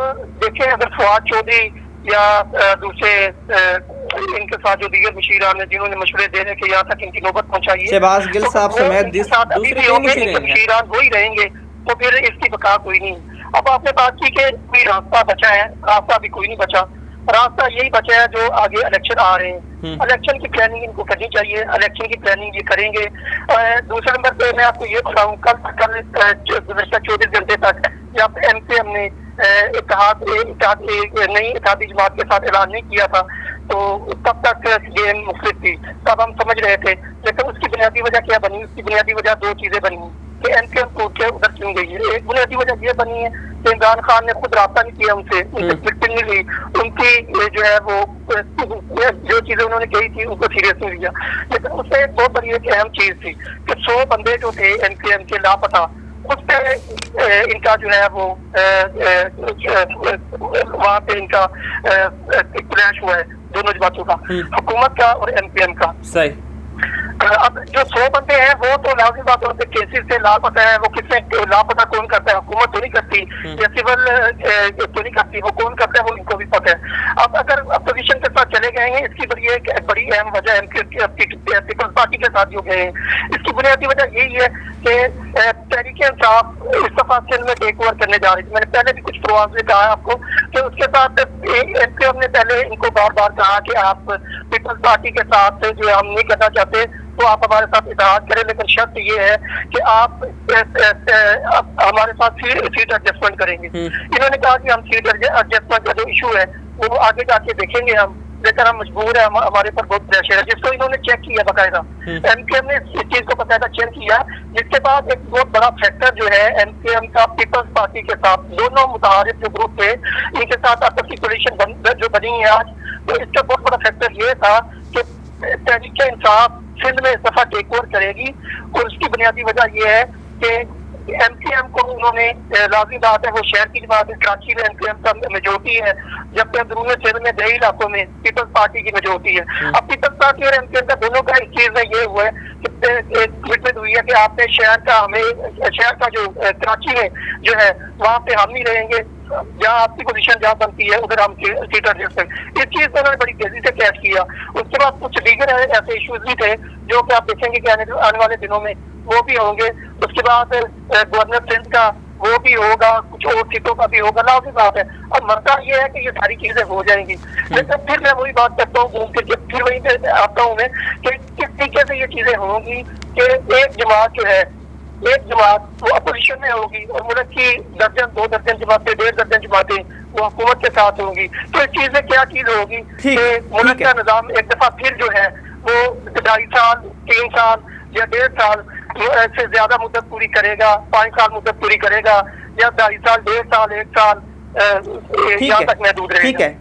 देखें, अगर फवाद चौधरी या दूसरे इनके साथ जो दीगर मुशीरान है जिन्होंने मशवरे देने के यहाँ तक इनकी नौबत पहुंचाई है, शहबाज गिल साहब समेत मुशीरान वही रहेंगे, तो फिर इसकी बका कोई नहीं। अब आपने बात की कि कोई रास्ता बचा है, रास्ता भी कोई नहीं बचा। रास्ता यही बचा है जो आगे इलेक्शन आ रहे हैं, इलेक्शन की प्लानिंग इनको करनी चाहिए, इलेक्शन की प्लानिंग ये करेंगे। दूसरे नंबर पे मैं आपको ये बताऊँ, कल गुज़श्ता 24 घंटे तक जब एमपीएम ने नई इत्तेहादी जमात के साथ ऐलान नहीं किया था, तो तब तक गेम मुख्तलिफ थी, तब हम समझ रहे थे। लेकिन उसकी बुनियादी वजह क्या बनी? उसकी बुनियादी वजह दो चीजें बनी कि एमपीएम टूट के उधर क्यों गई है। एक बुनियादी वजह ये बनी है कि इमरान खान ने खुद राब्ता नहीं किया उनसे, मीटिंग नहीं ली, उनकी जो है वो जो चीजें उन्होंने कही थी उनको सीरियस नहीं लिया। लेकिन उससे एक बहुत बड़ी एक अहम चीज थी कि 100 बंदे जो थे एमपीएम के लापता, उस पे इनका जो है वो वहाँ पे इनका क्लैश हुआ है दोनों जमातों का, हुकूमत का और एमपीएम का। सही। अब जो 100 बंदे हैं वो तो लाजिम बात होते केसेस से लापता है, वो किसने लापता कौन करता है? हुकूमत तो नहीं करती, या सिविल तो नहीं करती, वो कौन करता है वो इनको भी पता है। अब अगर अपोजिशन के साथ चले गए हैं, इसकी बड़ी अहम वजह पीपल्स पार्टी के साथ जो गए हैं, इसकी बुनियादी वजह यही है कि तहरीक इंसाफ इस दफा सिंध में टेक ओवर करने जा रही थी। मैंने पहले भी कुछ प्रोग्राम में कहा है आपको कि उसके साथ एमपीएम ने पहले इनको बार बार कहा कि आप पीपल्स पार्टी के साथ जो हम नहीं करना चाहते तो आप हमारे साथ इत्तेहाद करें, लेकिन शर्त ये है कि आप हमारे साथ सीट एडजस्टमेंट करेंगे। इन्होंने कहा कि हम सीट एडजस्टमेंट का जो इशू है वो आगे जाके देखेंगे हम, लेकिन हम मजबूर है, हमारे पर बहुत प्रेशर है, जिसको इन्होंने चेक किया बाकायदा। एमकेएम ने इस चीज को बाकायदा चेक किया, जिसके बाद एक बहुत बड़ा फैक्टर जो है एमकेएम का पीपल्स पार्टी के साथ, दोनों मुतारिफ जो ग्रुप थे इनके साथ आपस की कोलिशन जो बनी है आज, तो इसका बहुत बड़ा फैक्टर ये था कि तहरीक इंसाफ सिंध में इस दफा टेक ओवर करेगी। और उसकी बुनियादी वजह यह है कि एमकेएम को उन्होंने, लाज़मी बात है वो शहर की जमात है, कराची में एमकेएम का मेजोरिटी है, जबकि अंदरून सिंध में देही इलाकों में पीपल्स पार्टी की मेजोरिटी है। अब पीपल्स पार्टी और एमकेएम का दोनों का एक चीज में ये हुआ है कि एक कमिटमेंट हुई है कि आपने शहर का जो कराची में जो है वहाँ पे हम नहीं रहेंगे, जहाँ आपकी पोजीशन जहाँ बनती है उधर हम सीट एडजस्टमेंट, इस चीज को उन्होंने बड़ी तेजी से कैच किया। उसके बाद कुछ दीगर ऐसे इश्यूज भी थे जो कि आप देखेंगे कि आने वाले दिनों में वो भी होंगे। उसके बाद गवर्नर सिंध का वो भी होगा, कुछ और सीटों का भी होगा, लाज़मी बात है। अब मसला ये है कि ये सारी चीजें हो जाएंगी, लेकिन फिर मैं वही बात करता हूँ, फिर वही पे आता हूँ मैं कि किस तरीके से ये चीजें होंगी कि एक जमात जो है, एक जमात वो अपोजिशन में होगी और मुल्क की दर्जन 2 दर्जन जमातें, 1.5 दर्जन जमातें वो हुकूमत के साथ होंगी। तो इस चीज में क्या चीज होगी कि मुल्क का निजाम एक दफा फिर जो है वो 2.5 साल, 3 साल या 1.5 साल से ज्यादा मुद्दत पूरी करेगा, 5 साल मुद्दत पूरी करेगा, या 2.5 साल, 1.5 साल, 1 साल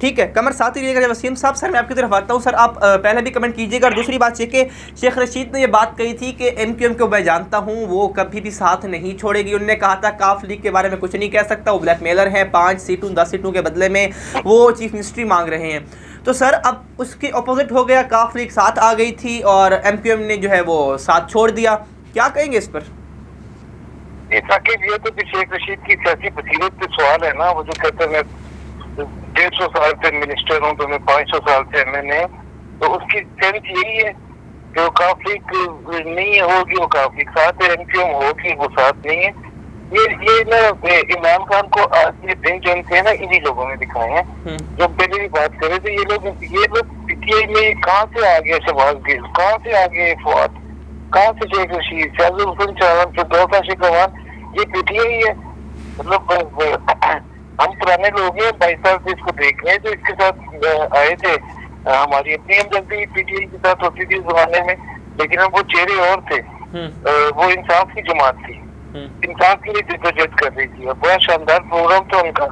ठीक है कमर साथ ही रहिएगा। वसीम साहब, सर मैं आपकी तरफ आता हूँ। सर आप पहले भी कमेंट कीजिएगा। और दूसरी बात ये कि शेख रशीद ने ये बात कही थी कि एमक्यूएम को मैं जानता हूँ, वो कभी भी साथ नहीं छोड़ेगी। उन्होंने कहा था काफ लीग के बारे में कुछ नहीं कह सकता, वो ब्लैकमेलर है, 5 सीटों 10 सीटों के बदले में वो चीफ मिनिस्ट्री मांग रहे हैं। तो सर अब उसके अपोजिट हो गया, काफ लीग साथ आ गई थी और एमक्यूएम ने जो है वो साथ छोड़ दिया, क्या कहेंगे इस पर? साकिब, ये तो शेख रशीद की सियासी बसीरत पे सवाल है ना। वो जो कहते हैं मैं 150 साल से मिनिस्टर हूँ तो मैं 500 साल से एमएनए, तो उसकी सेंस यही है कि वो काफिक नहीं होगी, वो काफिक साथ है, एमक्यूएम होगी वो साथ नहीं है। ये ना इमरान खान को आज ये दिन जो थे ना इन्हीं लोगों ने दिखाए हैं। जब पहले भी बात करे थे ये लोग पीटीआई में कहाँ से आ गए शहबाज गिल, कहाँ से आ गए फवाद, कहाँ से शेख रशीद, शाहजुल हुसैन चावन, फिरदौस शेखवान, ये पीटीआई है। मतलब हम पुराने लोग हैं, 22 साल से इसको देख रहे हैं, जो इसके साथ आए थे। हमारी अपनी हमदर्दी पीटीआई के साथ होती थी उस जमाने में, लेकिन अब वो चेहरे और थे। वो इंसाफ की जमात थी, इंसाफ के लिए जद्दोजहद कर रही थी, और बड़ा शानदार प्रोग्राम था उनका,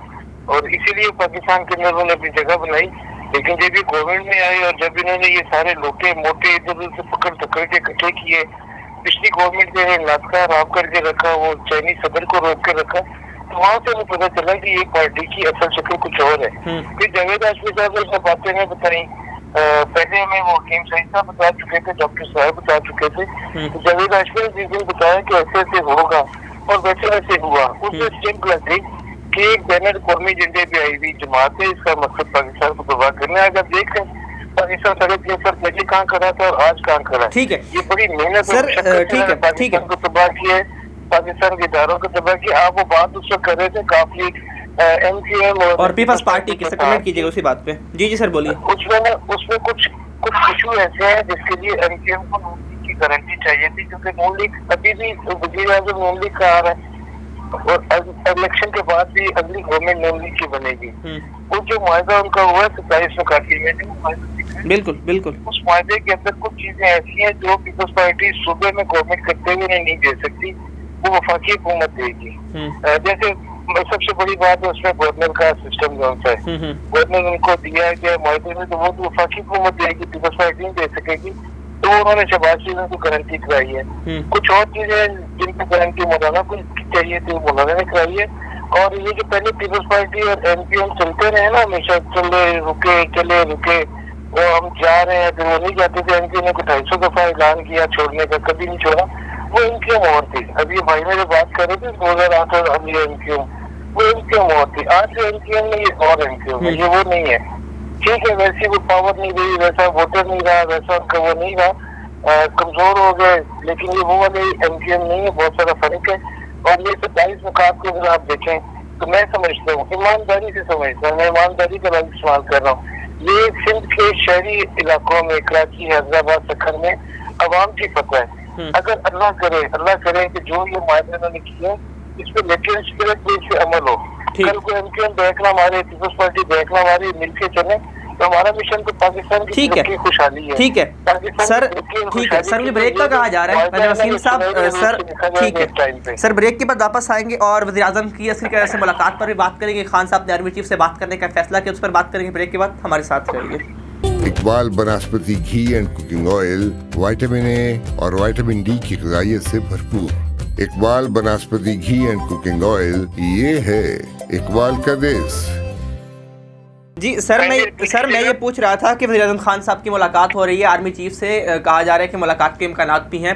और इसीलिए पाकिस्तान के अंदर उन्होंने अपनी जगह बनाई। लेकिन जब ये गवर्नमेंट में आए और जब इन्होंने ये सारे लोटे मोटे इधर उधर से पकड़ के इकट्ठे किए, पिछली गवर्नमेंट ने नाश्ता आराम करके रखा, वो चाइनीज सदर को रोक के रखा, तो वहाँ से हमें पता चला कि ये पार्टी की असल शक्ल कुछ और है। फिर जावेद हाशमी साहब ने बातें में बताई, पहले हमें वो हकीम सईद साहब बता चुके थे, डॉक्टर साहब बता चुके थे। तो जावेद हाशमी ने जिस दिन बताया कि ऐसे ऐसे होगा और वैसे वैसे हुआ, उससे स्टेप लगी कि एक बैनर कौमी झंडे पे आई हुई जमात है, इसका मकसद पाकिस्तान को तबाह करना है। अगर देख रहे पाकिस्तान साढ़े 3 साल पहले कहाँ करा था और आज कहाँ करा, ठीक है, ये बड़ी मेहनत है। पाकिस्तान को तबाह किया है, पाकिस्तान के इदारों को तबाह किया। आप वो बात उस वक्त कर रहे थे काफी एमक्यूएम और पीपल्स पार्टी की, कमेंट कीजिएगा उसी बात पे। जी सर बोलिए। उसमें कुछ इशू ऐसे हैं जिसके लिए एमक्यूएम को नून लीग की गारंटी चाहिए थी, क्योंकि नून लीग अभी भी वज़ीर आज़म नून लीग का आ रहा है और इलेक्शन के बाद भी अगली गवर्नमेंट नून लीग की बनेगी। वो जो मुआहदा उनका हुआ है 27 मुकाती में, बिल्कुल उस मुआहदे के अंदर कुछ चीजें ऐसी हैं जो पीपल्स पार्टी सूबे में गवर्नमेंट करते हुए नहीं दे सकती, वो वफाकी हुकूमत देगी। जैसे सबसे बड़ी बात है उसमें गवर्नर का सिस्टम जो है, गवर्नर उनको दिया गया मुआहदे में, तो वो तो वफाकी हुकूमत देगी, पीपल्स पार्टी नहीं दे सकेगी। तो उन्होंने शहबाज शरीफ को गारंटी कराई है। कुछ और चीजें जिनको गारंटी मौलाना को चाहिए थी मौलाना ने कराई है। और ये जो पहले पीपल्स पार्टी और एमक्यूएम चलते रहे ना, हमेशा चले रुके, वो हम जा रहे हैं, फिर वो नहीं जाते थे। एमक्यूएम ने 250 दफा ऐलान किया छोड़ने का, कभी नहीं छोड़ा। वो एमक्यूएम और थी। अभी ये भाई मेरे बात कर रहे थे 2008 और अब ये एमक्यूएम, वो एमक्यूएम और थी। आज जो एमक्यूएम में ये और एमक्यूएम है, ये वो नहीं है। ठीक है, वैसी वो पावर नहीं रही, वैसा वोटर नहीं रहा, वैसा उनका वो नहीं रहा, कमजोर हो गए, लेकिन ये वो वाले MQM नहीं है, बहुत सारा फर्क है। और ये 27 मुकाम को अगर आप देखें तो मैं समझता हूँ, ईमानदारी से समझता हूँ, मैं ईमानदारी का लफ्ज़ इस्तेमाल कर रहा हूँ, ये सिंध के शहरी इलाकों में, कराची, हैदराबाद, सखर में अवाम की फतह है। अगर अल्लाह करे कि जो ये मायने उन्होंने किए इस पर लेकिन स्पिरिट बेस पे अमल हो, कल को MQM देखना हमारे, पीपल्स पार्टी देखना हमारी, मिलके चले तो हमारा मिशन तो पाकिस्तान की तरक्की खुशहाली है। ठीक है सर, ठीक है सर, मुझे ब्रेक का कहा जा रहा है वसीम साहब। सर ठीक है सर, ब्रेक के बाद वापस आएंगे और वज़ीर आज़म की असली कैसे से मुलाकात पर भी बात करेंगे। खान साहब ने आर्मी चीफ से बात करने का फैसला किया, उस पर बात करेंगे। ब्रेक के बाद हमारे साथ रहिए। Iqbal banaspati ghee and cooking oil vitamin A और विटामिन डी की ग़िज़ाइयत से भरपूर। Iqbal banaspati ghee and cooking oil, ये है इकबाल का देश। जी सर, मैं ये पूछ रहा था कि वज़ीर आज़म खान साहब की मुलाकात हो रही है आर्मी चीफ से, कहा जा रहा है कि मुलाकात के इम्कानात भी हैं।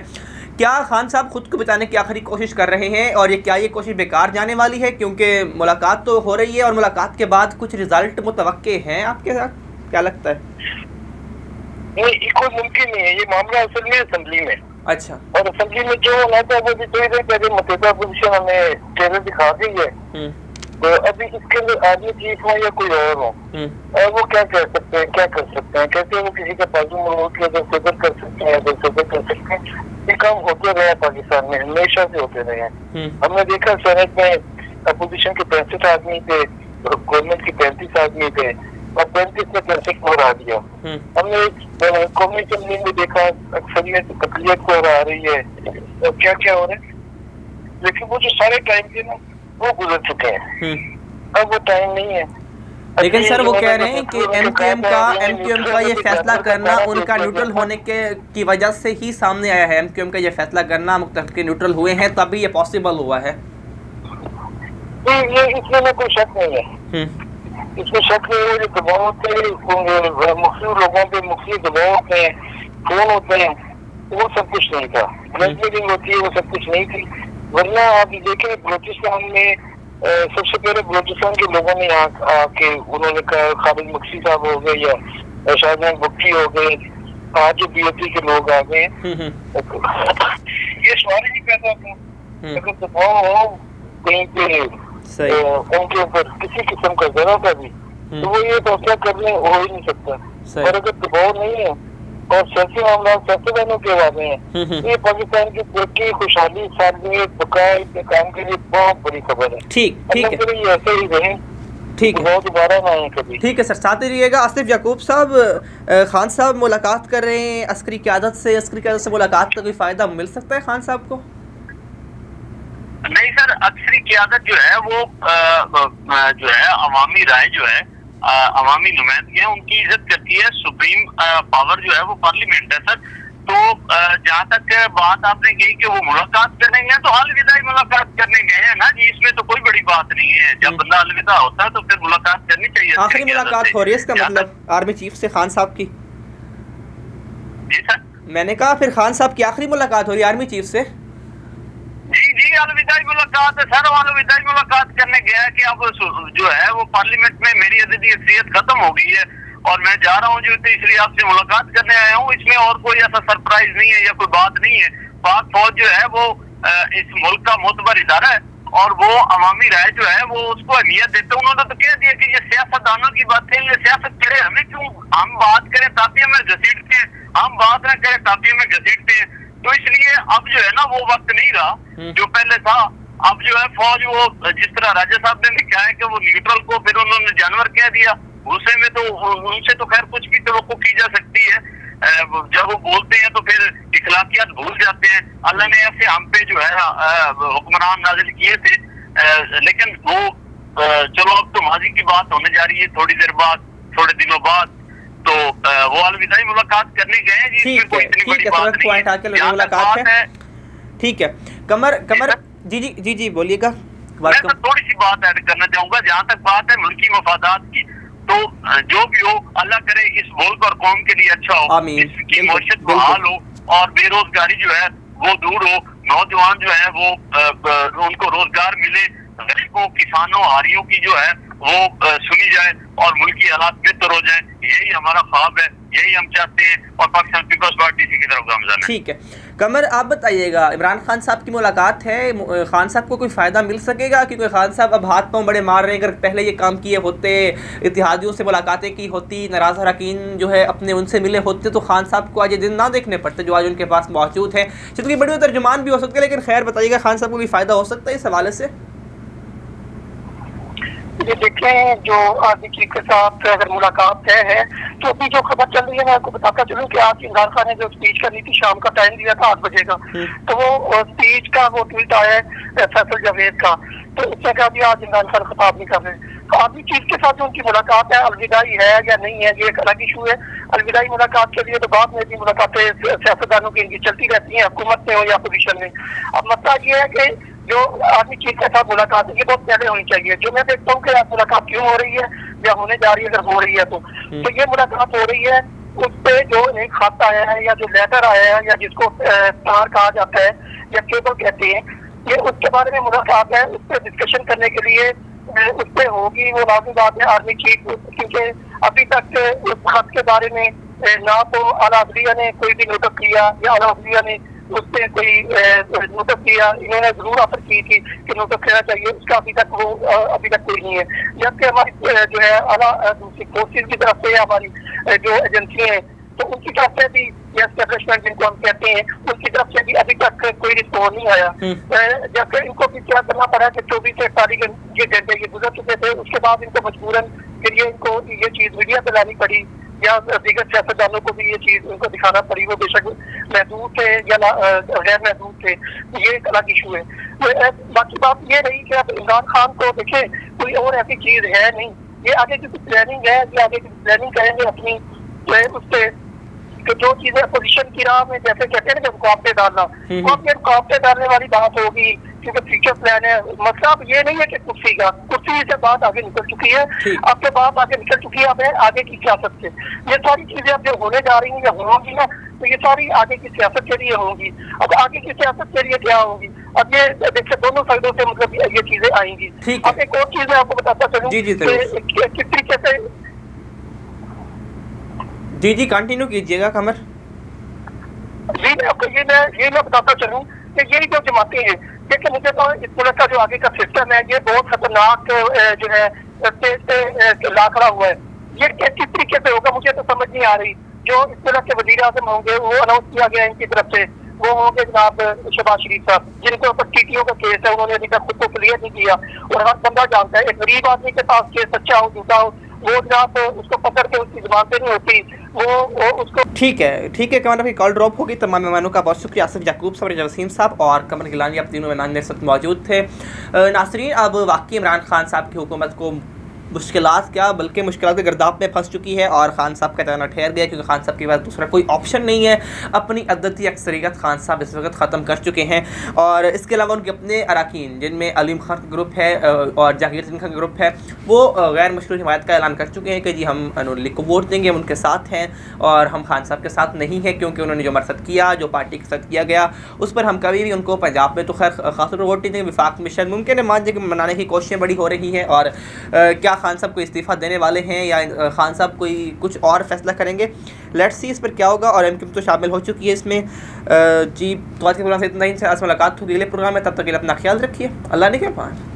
क्या खान साहब खुद को बचाने की आखिरी कोशिश कर रहे हैं और ये कोशिश बेकार जाने वाली है? क्योंकि मुलाकात तो हो रही है और मुलाकात के बाद कुछ रिजल्ट मुतवक्के हैं, आपके साथ क्या लगता है? नहीं, कोई मुमकिन नहीं है। ये मामला असल में असेंबली में, अच्छा, और असेंबली में जो होना था वो भी थोड़ी देर पहले मुतहदा पोजीशन हमें टेबल दिखा दी है। तो अभी इसके अंदर आर्मी चीफ हो या कोई और हो, और वो क्या कर सकते हैं, क्या कर सकते हैं, कैसे वो किसी का बाजू मरोड़ के अगर सदर कर सकते हैं, अगर सदर कर सकते हैं। ये काम होते रहे पाकिस्तान में, हमेशा से होते रहे हैं। हमने देखा सेनेट में अपोजिशन के 65 आदमी थे, गवर्नमेंट के 35 आदमी थे, और 35 में 65 को हरा दिया। हमने कौमी असेंबली में देखा अक्सरियत तकलीफ को हरा रही है, और क्या क्या हो रहा है। लेकिन वो जो सारे टाइम थे ना, वो गुजर चुके हैं, अब वो टाइम नहीं है। लेकिन सर वो कह रहे हैं कि MQM का ये फैसला करना उनका न्यूट्रल होने की वजह से ही सामने आया है। MQM का ये फैसला करना, मुख्तलिफ के न्यूट्रल हुए हैं तभी ये पॉसिबल हुआ है। ये इसमें कोई शक नहीं है, इसमें शक नहीं है। जो दबाव होते हैं मुख्तलिफ लोगों पे, मुख्तलिफ दबाव होते हैं, फोन होते हैं, वो सब कुछ नहीं था। ब्लैकमेलिंग होती है, वो सब कुछ नहीं थी। वरना आप देखें बलोचिस्तान में सबसे पहले बलोचिस्तान के लोगों ने यहाँ आके उन्होंने कहा, खालिद मक्सी साहब हो गए या शाहजहां बख्शी हो गए, आज जो BOP के लोग आ गए, ये सवाल ही नहीं पैदा होता। अगर दबाव हो कहीं पे उनके ऊपर किसी किस्म का जरा सा भी, तो वो ये फैसला करने हो ही नहीं सकता। और अगर दबाव नहीं है और सियासी मामला सियासतदानों के बारे में, ये पाकिस्तान की तरक्की, खुशहाली, सालमियत, बकाया के काम के लिए बहुत बड़ी खबर है। ठीक है, ऐसे ही रहे, ठीक है, दोबारा ना आए कभी। ठीक है सर, साथ ही रहिएगा। आसिफ याकूब साहब, खान साहब मुलाकात कर रहे हैं अस्करी क़यादत से मुलाकात का कोई फ़ायदा मिल सकता है खान साहब को? नहीं सर, अस्करी क़यादत जो है वो जो है अवामी राय जो है, अवामी नुमाइंदगी है, उनकी इज्जत करती है। सुप्रीम पावर जो है वो पार्लियामेंट है सर। तो जहाँ तक बात आपने कही कि वो मुलाकात करने गए, तो अलविदाई मुलाकात करने गए हैं ना जी, इसमें तो कोई बड़ी बात नहीं है। जब बंदा अलविदा होता है तो फिर मुलाकात करनी चाहिए। आखिरी मुलाकात हो रही है, इसका मतलब आर्मी चीफ से खान साहब की? जी सर, मैंने कहा फिर खान साहब की आखिरी मुलाकात हो रही है आर्मी चीफ से? जी अलविदाई मुलाकात है सर। अलविदाई मुलाकात करने गया कि अब जो है वो पार्लियामेंट में मेरी अददी अक्सरियत खत्म हो गई है और मैं जा रहा हूँ जो, तो इसलिए आपसे मुलाकात करने आया हूँ। इसमें और कोई ऐसा सरप्राइज नहीं है या कोई बात नहीं है। पाक फौज जो है वो इस मुल्क का मोतबर इदारा है और वो अवामी राय जो है वो उसको अहमियत देते। उन्होंने तो कह दिया कि ये सियासतदानों की बातें, ये सियासत करे, हमें क्यों, हम बात करें ताकि हमें घसीटते हैं, हम बात ना करें ताकि हमें घसीटते हैं। तो इसलिए अब जो है ना वो वक्त नहीं रहा जो पहले था। अब जो है फौज वो जिस तरह राजा साहब ने कहा है कि वो न्यूट्रल को फिर उन्होंने जानवर कह दिया, उसे में तो उनसे तो खैर कुछ भी तवक्को की जा सकती है। जब वो बोलते हैं तो फिर इखलाकियात भूल जाते हैं। अल्लाह ने ऐसे हम पे जो है हुक्मरान नाजिल किए थे, लेकिन वो चलो अब तो माजी की बात होने जा रही है थोड़ी देर बाद, थोड़े दिनों बाद। तो वो अलविदाई मुलाकात करने गए हैं जी, इसमें कोई इतनी बड़ी बात नहीं है, मुलाकात है। ठीक है, कमर जी बोलिएगा। मैं तो थोड़ी सी बात ऐड करना चाहूंगा। जहाँ तक बात है मुल्की मफादात की, तो जो भी हो अल्लाह करे इस मुल्क और कौम के लिए अच्छा हो, इसकी मईशत बहाल हो और बेरोजगारी जो है वो दूर हो, नौजवान जो है वो उनको रोजगार मिले, गरीबों, किसानों, हारियों की जो है वो सुनी जाए और मुल्की हालात बेहतर हो जाए। यही हमारा ख्वाब है। यही हम चाहते हैं और पाकिस्तान पीपल्स पार्टी इसी की तरफ गामज़न है। ठीक है कमर, आप बताइएगा, इमरान खान साहब की मुलाकात है, खान साहब को कोई फ़ायदा मिल सकेगा? क्योंकि खान साहब अब हाथ पांव बड़े मार रहे हैं, अगर पहले ये काम किए होते, इत्तेहादियों से मुलाकातें की होती, नाराज़ अरकान जो है अपने उनसे मिले होते, तो खान साहब को आज ये दिन ना देखने पड़ते जो आज उनके पास मौजूद है। चूँकि बड़ी तर्जुमान भी हो सकते हैं, लेकिन खैर बताइएगा, खान साहब को भी फ़ायदा हो सकता है इस हवाले से? ये देखें, जो आर्मी चीफ के साथ अगर मुलाकात तय है तो अभी जो खबर चल रही है मैं आपको बताता चलूं कि आज इमरान खान ने जो स्पीच करनी थी शाम का टाइम दिया था 8 बजे का, तो वो स्पीच का वो ट्वीट आया है फैसल जावेद का, तो उसने कहा भी आज इमरान खान खिताब नहीं कर रहे। तो आर्मी चीफ के साथ जो उनकी मुलाकात है अलविदाई है या नहीं है ये एक अलग इशू है। अलविदाई मुलाकात के लिए तो बाद में भी मुलाकातें सियासतदानों की इनकी चलती रहती हैं, हुकूमत में हो या अपोजिशन में। अब मसला ये है कि जो आर्मी चीफ के साथ मुलाकात है ये बहुत पहले होनी चाहिए। जो मैं देखता हूँ कि आज मुलाकात क्यों हो रही है या होने जा रही है, अगर हो रही है तो ये मुलाकात हो रही है उस पे जो एक खत आया है या जो लेटर आया है या जिसको तार कहा जाता है या केबल कहते हैं, ये उसके बारे में मुलाकात है। उस पर डिस्कशन करने के लिए उस पर होगी, वो लाजमी बात है आर्मी चीफ, क्योंकि अभी तक उस खत के बारे में ना तो आला अदलिया ने कोई भी नोटिस किया या आला अदलिया ने उस पर कोई नोटिस किया। इन्होंने जरूर ऑफर की थी कि नोटिस देना चाहिए, उसका अभी तक कोई नहीं है। जबकि हमारी जो है आला दूसरी फोर्सेज की तरफ से हमारी जो एजेंसी है तो उनकी तरफ से भी या एस्टेब्लिशमेंट जिनको हम कहते हैं उनकी तरफ से भी अभी तक कोई रिस्पॉन्स नहीं आया। जबकि इनको भी क्या करना पड़ा कि 24 से 48 घंटे ये गुजर चुके थे, उसके बाद इनको मजबूरन फिर इनको ये चीज मीडिया पे लानी पड़ी या दीगर सियासतदानों को भी ये चीज उनको दिखाना पड़ी, वो बेशक महदूद थे या गैर महदूद थे, ये एक अलग इशू है। बाकी बात ये रही कि अब इमरान खान को देखे कोई और ऐसी चीज है नहीं, ये आगे की प्लानिंग है, ये आगे की प्लानिंग करेंगे अपनी उससे कि जो चीजें अपोजिशन की राह में जैसे कहते हैं ना रुकावटें डालना, वो अब ये रुकावटें डालने वाली बात होगी क्योंकि फ्यूचर प्लान है। मतलब अब ये नहीं है कि कुर्सी से बात आगे निकल चुकी है, अब तो बात आगे निकल चुकी है, अब आगे की सियासत से ये सारी चीजें अब जो होने जा रही हैं या होंगी ना, तो ये सारी आगे की सियासत के लिए होंगी। अब आगे की सियासत के लिए क्या होंगी, अब ये देखिए दोनों साइडों से मतलब ये चीजें आएंगी। अब एक और चीज मैं आपको बताता चलूँ किस तरीके से। जी कंटिन्यू कीजिएगा कमर। जी मैं आपको ये मैं बताता चलूँ कि ये जो जमातें हैं, देखिए मुझे तो इस मुल्क का जो आगे का सिस्टम है ये बहुत खतरनाक जो है स्टेज पे ला खड़ा हुआ है। ये किस तरीके से होगा मुझे तो समझ नहीं आ रही। जो इस मुल्क के वजीर आज़म होंगे वो अनाउंस किया गया इनकी तरफ से, वो होंगे जनाब शहबाज शरीफ साहब, जिनके ऊपर टीटीओ का केस है, उन्होंने अभी तक खुद को क्लियर नहीं किया और हर बंदा जानता है एक गरीब आदमी के पास केस सच्चा हो झूठा हो वो जनाब उसको पकड़ के उसकी जुबान पे नहीं होती, वो उसको। ठीक है कमर, अभी कॉल ड्रॉप होगी। तमाम मेहमानों का बहुत शुक्रिया, आसिफ याकूब साहब, वसीम साहब और कमर गिलानी, आप तीनों मेहमान मेरे साथ मौजूद थे। नासरीन, अब वाकई इमरान खान साहब की हुकूमत को मुश्किलात क्या बल्कि मुश्किलात के गर्दाब में फंस चुकी है और खान साहब का जाना ठहर गया, क्योंकि खान साहब के पास दूसरा कोई ऑप्शन नहीं है। अपनी अदती अक्सरियत खान साहब इस वक्त ख़त्म कर चुके हैं और इसके अलावा उनके अपने अरकान जिनमें अलीम खान का ग्रुप है और जहांगीर सिंह का ग्रुप है, वो गैर मशरूत हिमायत का ऐलान कर चुके हैं कि जी हम नून लीग को वोट देंगे, हम उनके साथ हैं और हम खान साहब के साथ नहीं हैं, क्योंकि उन्होंने जो मरसद किया, जो पार्टी के साथ किया गया, उस पर हम कभी भी उनको पंजाब में तो खैर खास तौर पर वोट नहीं देंगे। विफाक मिशन मुमकिन है मान लीजिए मनाने की कोशिशें बड़ी हो रही हैं और क्या खान साहब को इस्तीफ़ा देने वाले हैं या खान साहब कोई कुछ और फैसला करेंगे, लेट्स सी इस पर क्या होगा। और एमक्यूएम तो शामिल हो चुकी है इसमें। जी तो आज के प्रोग्राम से इतना ही, आज मुलाकात होगी अगले प्रोग्राम में, तब तक के लिए अपना ख्याल रखिए, अल्लाह ने के पास।